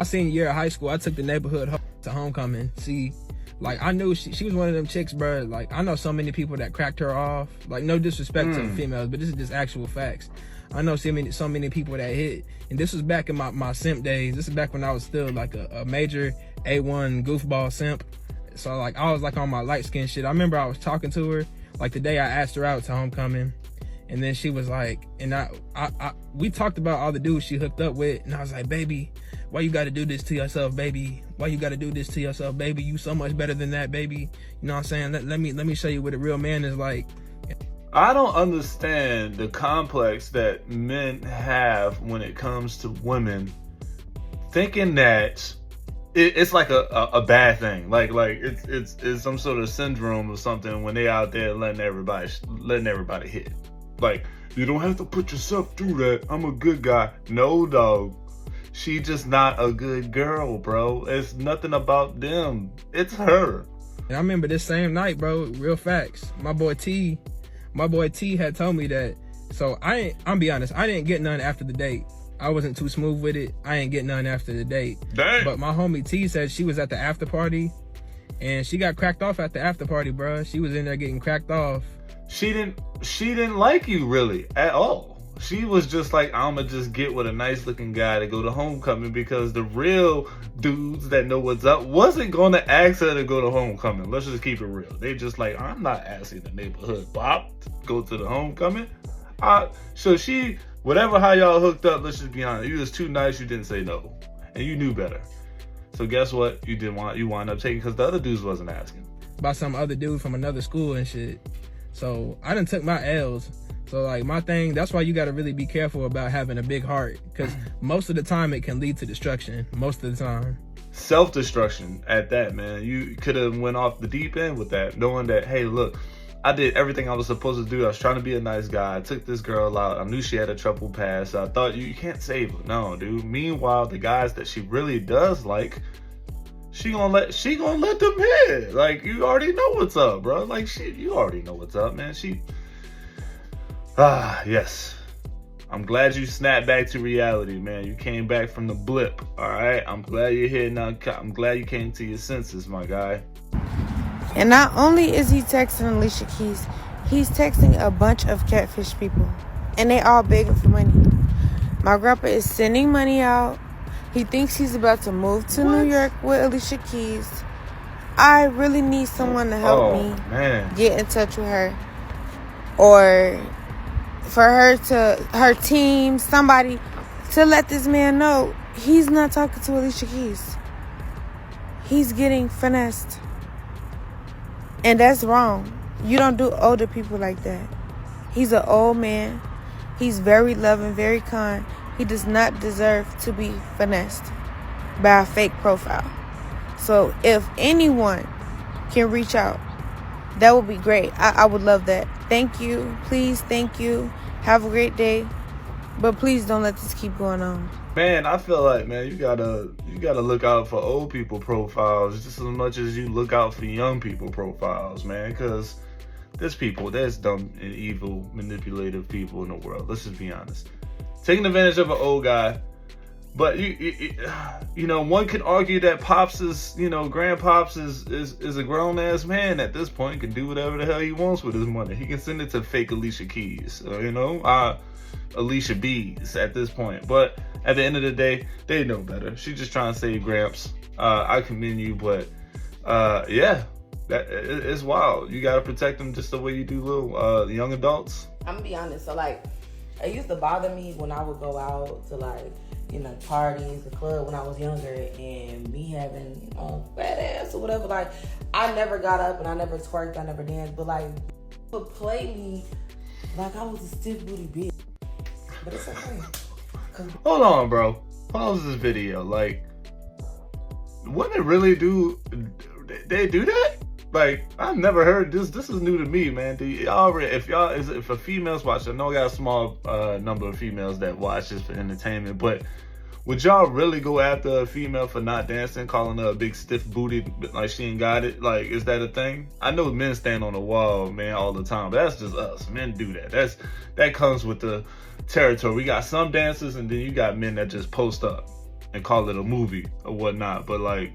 senior year of high school, I took the neighborhood to homecoming. See, like, I knew she was one of them chicks, bro. Like, I know so many people that cracked her off. Like, no disrespect to females, but this is just actual facts. I know so many people that hit. And this was back in my simp days. This is back when I was still like a major A1 goofball simp. So, like, I was like on my light skin shit. I remember I was talking to her, like, the day I asked her out to homecoming. And then she was like, and we talked about all the dudes she hooked up with. And I was like, baby, why you gotta do this to yourself, baby? Why you gotta do this to yourself, baby? You so much better than that, baby. You know what I'm saying? Let me show you what a real man is like. I don't understand the complex that men have when it comes to women, thinking that it's like a bad thing, like it's some sort of syndrome or something when they out there letting everybody hit. Like, you don't have to put yourself through that. I'm a good guy. No, dog. She just not a good girl, bro. It's nothing about them. It's her. And I remember this same night, bro. Real facts. My boy T had told me that. So I'm be honest, I didn't get none after the date. I wasn't too smooth with it. I ain't get none after the date. Dang. But my homie T said she was at the after party, and she got cracked off at the after party, bro. She was in there getting cracked off. She didn't like you really at all. She was just like, I'ma just get with a nice looking guy to go to homecoming, because the real dudes that know what's up wasn't gonna ask her to go to homecoming. Let's just keep it real. They just like, I'm not asking the neighborhood pop to go to the homecoming. So she, whatever how y'all hooked up, let's just be honest, you was too nice, you didn't say no. And you knew better. So guess what? You wound up taking, because the other dudes wasn't asking. By some other dude from another school and shit. So I done took my L's. So, like, my thing, that's why you got to really be careful about having a big heart, because most of the time it can lead to destruction. Most of the time. Self-destruction at that, man. You could have went off the deep end with that, knowing that, hey, look, I did everything I was supposed to do. I was trying to be a nice guy. I took this girl out. I knew she had a troubled past. I thought, you can't save her. No, dude. Meanwhile, the guys that she really does like, she gonna let them hit. Like, you already know what's up, bro. Like, you already know what's up, man. Yes. I'm glad you snapped back to reality, man. You came back from the blip, all right? I'm glad you're here now. I'm glad you came to your senses, my guy. And not only is he texting Alicia Keys, he's texting a bunch of catfish people. And they all begging for money. My grandpa is sending money out. He thinks he's about to move to New York with Alicia Keys. I really need someone to help me get in touch with her. Or for her team, somebody to let this man know he's not talking to Alicia Keys. He's getting finessed. And that's wrong. You don't do older people like that. He's an old man. He's very loving, very kind. He does not deserve to be finessed by a fake profile. So if anyone can reach out, that would be great. I would love that. Thank you. Please, thank you. Have a great day. But please don't let this keep going on. Man, I feel like, man, you gotta look out for old people profiles just as much as you look out for young people profiles, man. Because there's dumb and evil, manipulative people in the world. Let's just be honest. Taking advantage of an old guy. But you know, one could argue that Pops is, Grandpops is a grown ass man at this point. Can do whatever the hell he wants with his money. He can send it to fake Alicia Keys, Alicia B's at this point. But at the end of the day, they know better. She's just trying to save Gramps. I commend you, but it's wild. You gotta protect them just the way you do little young adults. I'm gonna be honest. So like, it used to bother me when I would go out to parties, the club when I was younger, and me having, fat ass or whatever. Like, I never got up and I never twerked, I never danced, but like, would play me like I was a stiff booty bitch. But it's okay. Hold on, bro. Pause this video. Like, women really do? They do that? Like, I've never heard this. This is new to me, man. If a female's watching, I know I got a small number of females that watch this for entertainment, but would y'all really go after a female for not dancing, calling her a big stiff booty, like she ain't got it? Like, is that a thing? I know men stand on the wall, man, all the time, but that's just us. Men do that. That comes with the territory. We got some dancers, and then you got men that just post up. and call it a movie or whatnot. But like,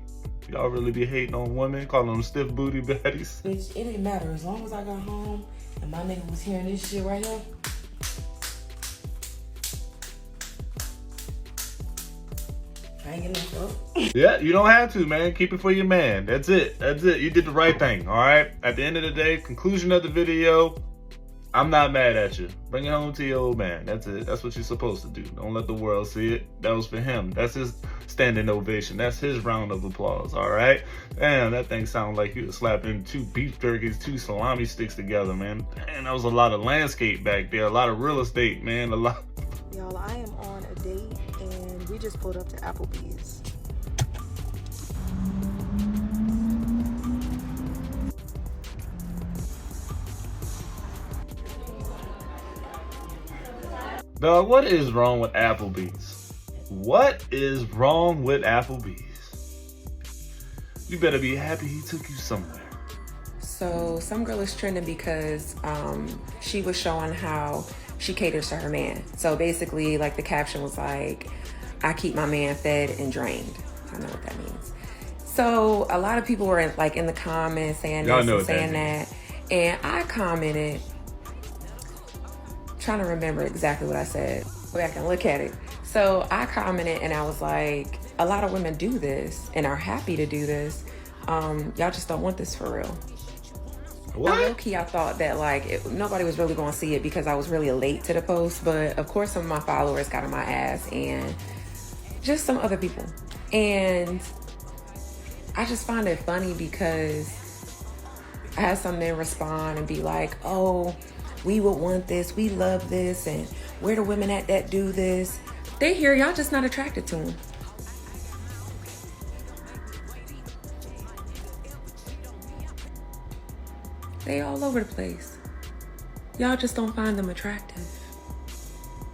y'all really be hating on women, calling them stiff booty baddies? Bitch, it didn't matter. As long as I got home and my nigga was hearing this shit right here. I ain't getting no fuck. Yeah, you don't have to, man. Keep it for your man. That's it. That's it. You did the right thing, all right? At the end of the day, conclusion of the video, I'm not mad at you. Bring it home to your old man. That's it. That's what you're supposed to do. Don't let the world see it. That was for him. That's his standing ovation. That's his round of applause, all right? Damn, that thing sounded like you were slapping 2 beef jerkies, 2 salami sticks together, man. Damn, that was a lot of landscape back there. A lot of real estate, man. A lot. Y'all, I am on a date and we just pulled up to Applebee's. Dog, what is wrong with Applebee's? What is wrong with Applebee's? You better be happy he took you somewhere. So some girl is trending because she was showing how she caters to her man. So basically, like, the caption was like, I keep my man fed and drained. I know what that means. So a lot of people were like in the comments saying this and saying that. And I commented, trying to remember exactly what I said. Go back and look at it. So I commented and I was like, a lot of women do this and are happy to do this. Y'all just don't want this for real. What? Low key, I thought that like nobody was really going to see it because I was really late to the post. But of course, some of my followers got on my ass and just some other people. And I just find it funny because I had some men respond and be like, oh, we would want this, we love this, and where the women at that do this? They hear y'all just not attracted to them. They all over the place. Y'all just don't find them attractive.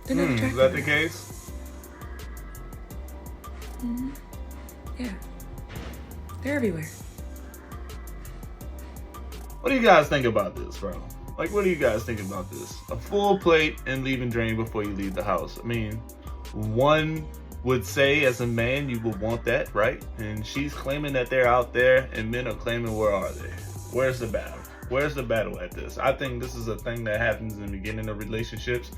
They're not attractive. Is that the case? Mm-hmm. Yeah. They're everywhere. What do you guys think about this, bro? Like, what do you guys think about this? A full plate and leaving drain before you leave the house. I mean, one would say as a man you would want that, right? And she's claiming that they're out there and men are claiming where are they? Where's the battle? Where's the battle at this? I think this is a thing that happens in the beginning of relationships,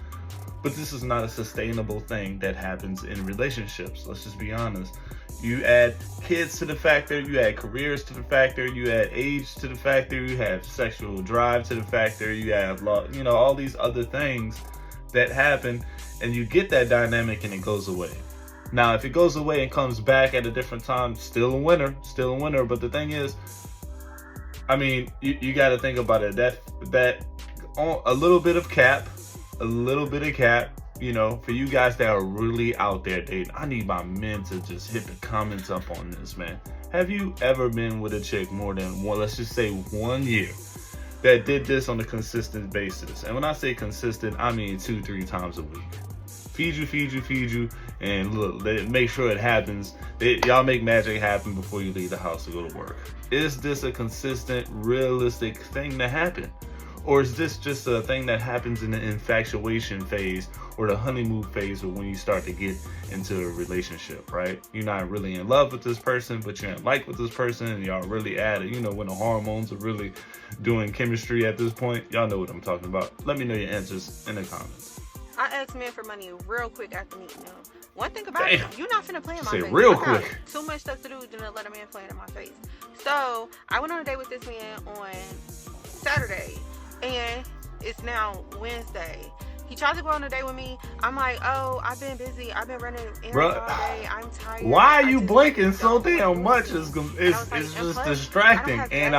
but this is not a sustainable thing that happens in relationships. Let's just be honest. You add kids to the factor, you add careers to the factor, you add age to the factor, you have sexual drive to the factor, you have, you know, all these other things that happen, and you get that dynamic and it goes away. Now, if it goes away and comes back at a different time, still a winner, but the thing is, I mean, you got to think about it, that a little bit of cap, you know, for you guys that are really out there dating, I need my men to just hit the comments up on this, man. Have you ever been with a chick more than one, let's just say 1 year, that did this on a consistent basis? And when I say consistent, I mean 2-3 times a week. Feed you, and look, make sure it happens. Y'all make magic happen before you leave the house to go to work. Is this a consistent, realistic thing to happen? Or is this just a thing that happens in the infatuation phase or the honeymoon phase, or when you start to get into a relationship, right? You're not really in love with this person, but you're in like with this person, and y'all really at it. You know, when the hormones are really doing chemistry at this point. Y'all know what I'm talking about. Let me know your answers in the comments. I asked men for money real quick after meeting them. One thing about it, you're not finna play in my face. Real I got quick. too much stuff to do than to let a man play in my face. So I went on a date with this man on Saturday, and it's now Wednesday. He tried to go on a date with me. I'm like, oh, I've been busy. I've been running errands all day. I'm tired. Why are you blinking so damn much? It's just distracting, and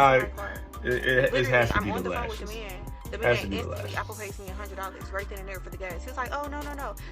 it has to be the lashes. The man instantly Apple pays me $100 right then and there for the gas. He's like, oh, no.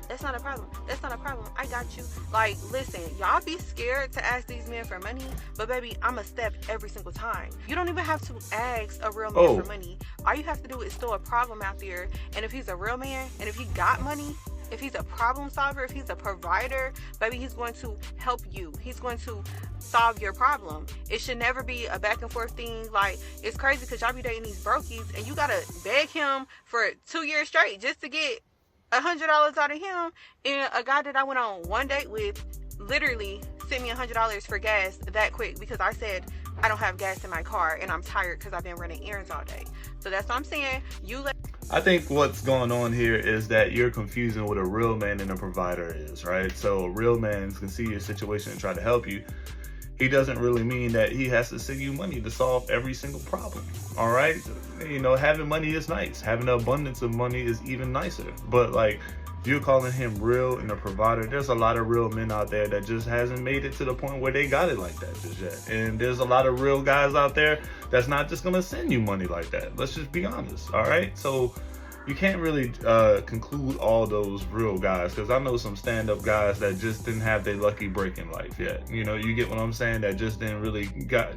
That's not a problem. I got you. Like, listen, y'all be scared to ask these men for money, but baby, I'm a step every single time. You don't even have to ask a real man for money. All you have to do is throw a problem out there. And if he's a real man, and if he got money, if he's a problem solver, if he's a provider, baby, he's going to help you. He's going to solve your problem. It should never be a back and forth thing. Like, it's crazy because y'all be dating these brokies and you gotta beg him for 2 years straight just to get $100 out of him. And a guy that I went on one date with literally sent me $100 for gas that quick because I said I don't have gas in my car and I'm tired because I've been running errands all day. So that's what I'm saying. I think what's going on here is that you're confusing what a real man and a provider is, right? So a real man can see your situation and try to help you. He doesn't really mean that he has to send you money to solve every single problem, all right? You know, having money is nice. Having an abundance of money is even nicer. But like, you're calling him real and a provider. There's a lot of real men out there that just hasn't made it to the point where they got it like that just yet. And there's a lot of real guys out there that's not just gonna send you money like that. Let's just be honest, all right? So you can't really conclude all those real guys, because I know some stand-up guys that just didn't have their lucky break in life yet. You know, you get what I'm saying? That just didn't really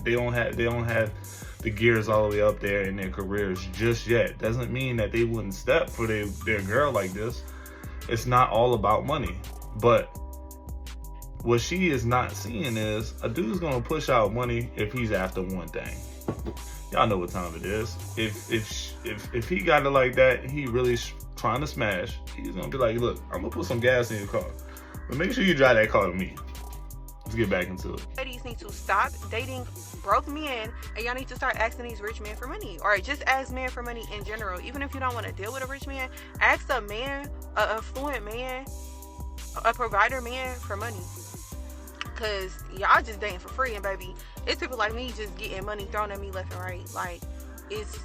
they don't have the gears all the way up there in their careers just yet. Doesn't mean that they wouldn't step for their girl like this. It's not all about money. But what she is not seeing is a dude's gonna push out money if he's after one thing. Y'all know what time it is. If he got it like that, he really trying to smash, he's gonna be like, look, I'm gonna put some gas in your car, but make sure you drive that car to me. Let's get back into it. Ladies need to stop dating broke men, and y'all need to start asking these rich men for money, or just ask men for money in general. Even if you don't want to deal with a rich man, ask a man, an affluent man, a provider man for money. Cause y'all just dating for free, and baby, it's people like me just getting money thrown at me left and right. Like, it's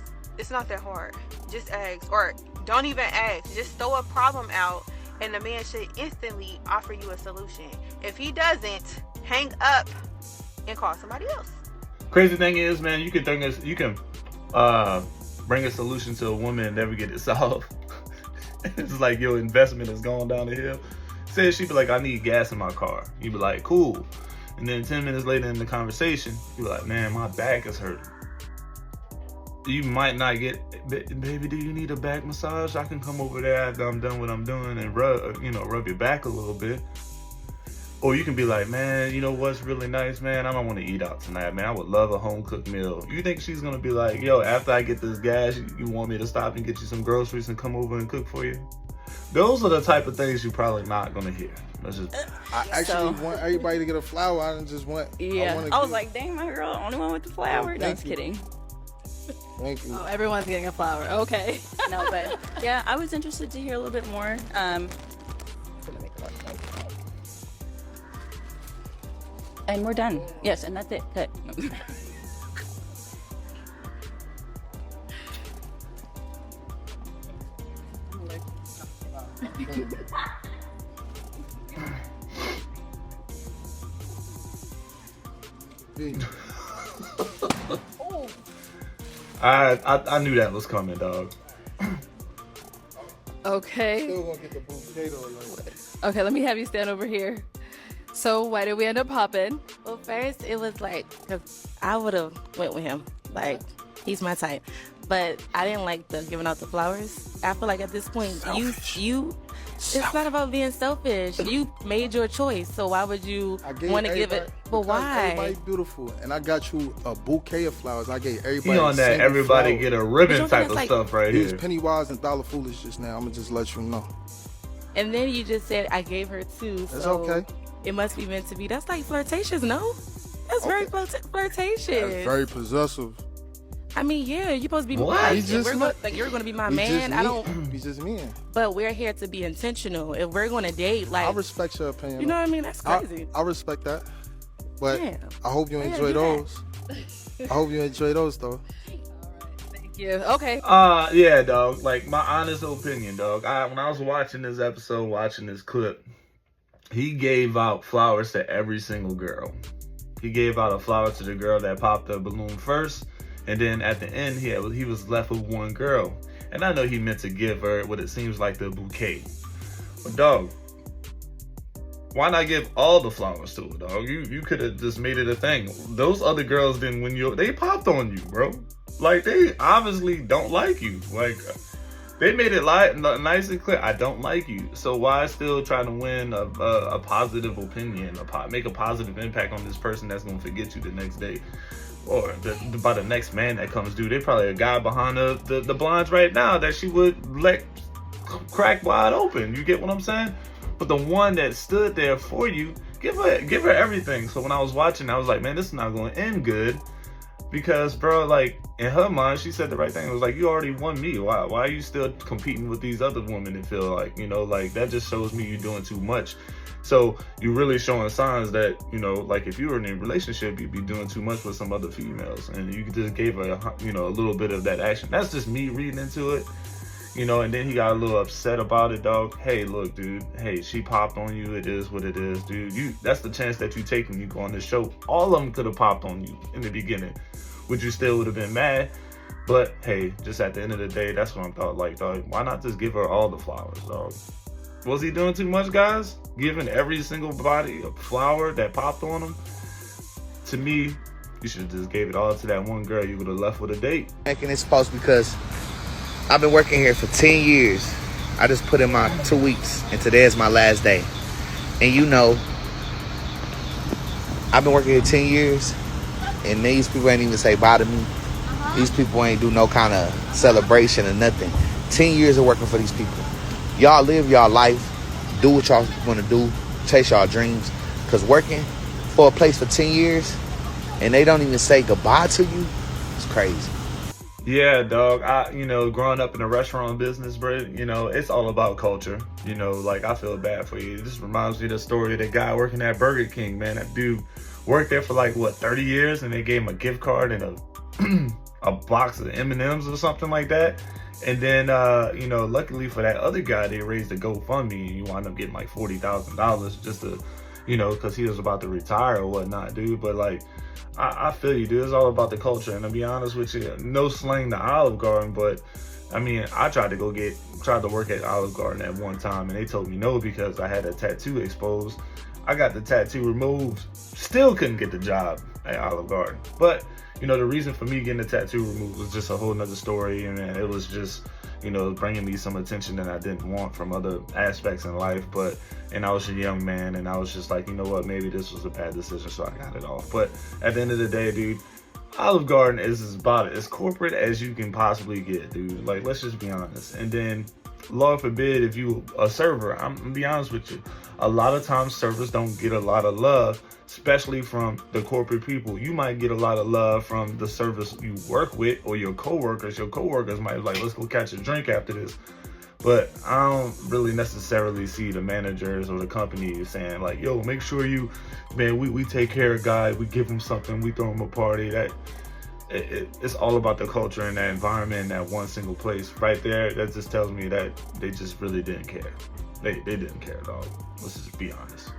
not that hard. Just ask, or don't even ask. Just throw a problem out, and the man should instantly offer you a solution. If he doesn't, hang up and call somebody else. Crazy thing is, man, you can bring a solution to a woman and never get it solved. It's like your investment is going down the hill. Say she'd be like, I need gas in my car. You'd be like, cool. And then 10 minutes later in the conversation, you'd be like, man, my back is hurting. You might not get, baby, do you need a back massage? I can come over there after I'm done what I'm doing and rub your back a little bit. Or you can be like, man, you know what's really nice, man? I don't want to eat out tonight, man. I would love a home cooked meal. You think she's going to be like, yo, after I get this gas, you want me to stop and get you some groceries and come over and cook for you? Those are the type of things you're probably not going to hear. That's just... I actually want everybody to get a flower. I didn't just want... Yeah, I was like, dang, my girl, only one with the flower? No, just kidding. Thank you. Oh, everyone's getting a flower. Okay. No, but yeah, I was interested to hear a little bit more. And we're done. Yes, and that's it. Good. I knew that was coming, dog. Okay. Still gonna get the bouquet though. Okay, let me have you stand over here. So why did we end up popping? Well, first it was like, cause I would have went with him. Like, he's my type. But I didn't like the giving out the flowers. I feel like at this point, it's not about being selfish. You made your choice, so why would you want to give it? But why? Everybody's beautiful, and I got you a bouquet of flowers. I gave everybody. You on that? Everybody flowers. get a ribbon type of stuff right here. He's penny wise and dollar foolish just now. I'm gonna just let you know. And then you just said I gave her two. That's so okay. It must be meant to be. That's like flirtatious, no? That's very flirtatious. That's very possessive. I mean, yeah, you're supposed to be what? You're going to be my man. I don't. He's just me. But we're here to be intentional. If we're going to date, like, I respect your opinion. You know what I mean? That's crazy. I respect that. But yeah. I hope you enjoy those. I hope you enjoy those though. Thank you. Okay. Yeah, dog. Like, my honest opinion, dog. When I was watching this episode, watching this clip, he gave out flowers to every single girl. He gave out a flower to the girl that popped the balloon first. And then at the end, he was left with one girl. And I know he meant to give her what it seems like the bouquet. But dog, why not give all the flowers to her, dog? You could have just made it a thing. Those other girls didn't win they popped on you, bro. Like, they obviously don't like you. Like, they made it nice and clear, I don't like you. So why still try to win a positive opinion, make a positive impact on this person that's going to forget you the next day? Or by the next man that comes due, they probably a guy behind the blinds right now that she would let crack wide open. You get what I'm saying? But the one that stood there for you give her everything. So when I was watching, I was like, man, this is not going to end good. Because, bro, like, in her mind, she said the right thing. It was like, you already won me. Why are you still competing with these other women and feel like, you know, like, that just shows me you're doing too much. So you're really showing signs that, you know, like, if you were in a relationship, you'd be doing too much with some other females. And you just gave her, you know, a little bit of that action. That's just me reading into it. You know, and then he got a little upset about it, dog. Hey, look, dude. Hey, she popped on you. It is what it is, dude. That's the chance that you take when you go on this show. All of them could have popped on you in the beginning, which you still would have been mad. But hey, just at the end of the day, that's what I'm thought. Like, dog, why not just give her all the flowers, dog? Was he doing too much, guys? Giving every single body a flower that popped on him? To me, you should have just gave it all to that one girl. You would have left with a date. Making this post because I've been working here for 10 years. I just put in my 2 weeks, and today is my last day. And you know, I've been working here 10 years, and these people ain't even say bye to me. These people ain't do no kind of celebration or nothing. 10 years of working for these people. Y'all live y'all life, do what y'all want to do, chase y'all dreams. Because working for a place for 10 years, and they don't even say goodbye to you, it's crazy. Yeah, dog. You know, growing up in the restaurant business, bro, you know, it's all about culture. You know, like, I feel bad for you. This reminds me of the story of the guy working at Burger King, man. That dude worked there for like, what, 30 years? And they gave him a gift card and a box of M&Ms or something like that. And then, you know, luckily for that other guy, they raised a GoFundMe, and you wind up getting like $40,000 just to, you know, because he was about to retire or whatnot, dude. But like, I feel you, dude. It's all about the culture. And to be honest with you, no slang to Olive Garden, but I mean, I tried to work at Olive Garden at one time, and they told me no because I had a tattoo exposed. I got the tattoo removed, still couldn't get the job at Olive Garden. But, you know, the reason for me getting the tattoo removed was just a whole nother story, and man, it was just, you know, bringing me some attention that I didn't want from other aspects in life. And I was a young man, and I was just like, you know what, maybe this was a bad decision, so I got it off. But at the end of the day, dude, Olive Garden is about as corporate as you can possibly get, dude. Like, let's just be honest. And then, Lord forbid, if you a server, I'm gonna be honest with you, a lot of times servers don't get a lot of love, especially from the corporate people. You might get a lot of love from the service you work with or your coworkers. Your coworkers might be like, let's go catch a drink after this. But I don't really necessarily see the managers or the company saying like, yo, make sure you, man, we take care of guys, we give them something, we throw them a party. It's all about the culture and that environment in that one single place right there. That just tells me that they just really didn't care. They didn't care at all. Let's just be honest.